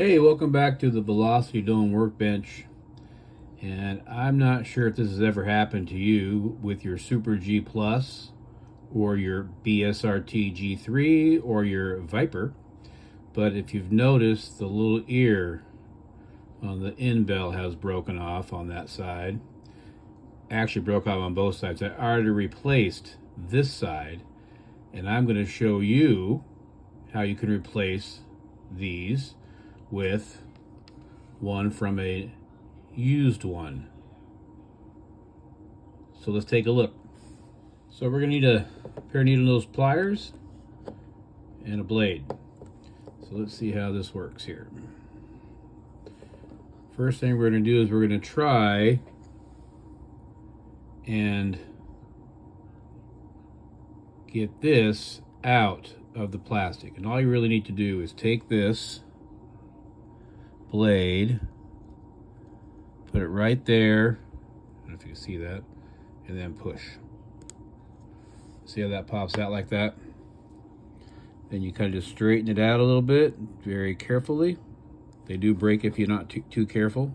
Hey, welcome back to the Velocity Dome workbench. And I'm not sure if this has ever happened to you with your Super G Plus or your BSRT G3 or your Viper, but if you've noticed, the little ear on the end bell has broken off on that side. Actually broke off on both sides. I already replaced this side, and I'm going to show you how you can replace these with one from a used one. So let's take a look. So we're going to need a pair of needle nose pliers and a blade. So let's see how this works here. First thing we're going to do is we're going to try and get this out of the plastic. And all you really need to do is take this blade, put it right there, I don't know if you can see that, and then push. See how that pops out like that? Then you kind of just straighten it out a little bit, very carefully. They do break if you're not too careful.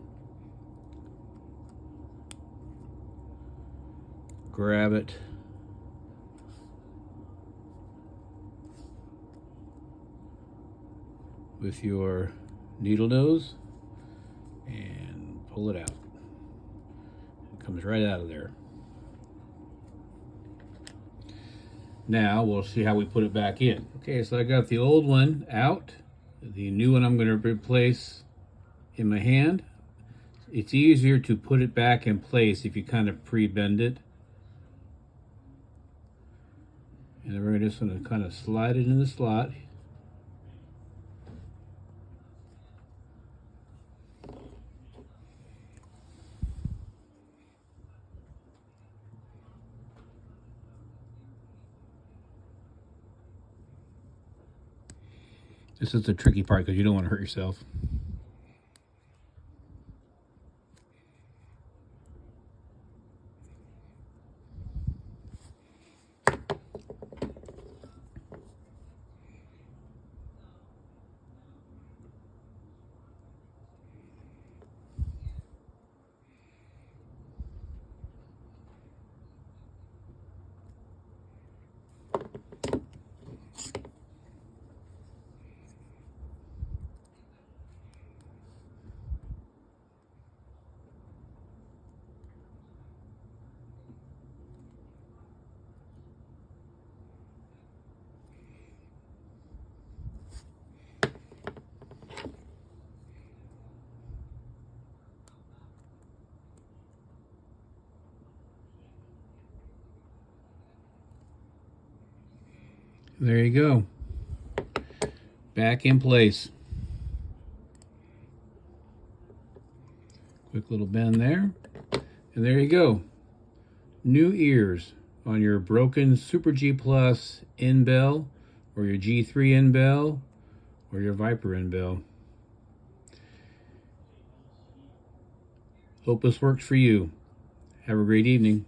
Grab it. With your needle nose and pull it out. It comes right out of there. Now we'll see how we put it back in. Okay, so I got the old one out. The new one I'm going to replace in my hand. It's easier to put it back in place if you kind of pre-bend it. And then we're just going to kind of slide it in the slot. This is the tricky part because you don't want to hurt yourself. There you go. Back in place. Quick little bend there. And there you go. New ears on your broken Super G Plus end bell, or your G3 end bell, or your Viper end bell. Hope this works for you. Have a great evening.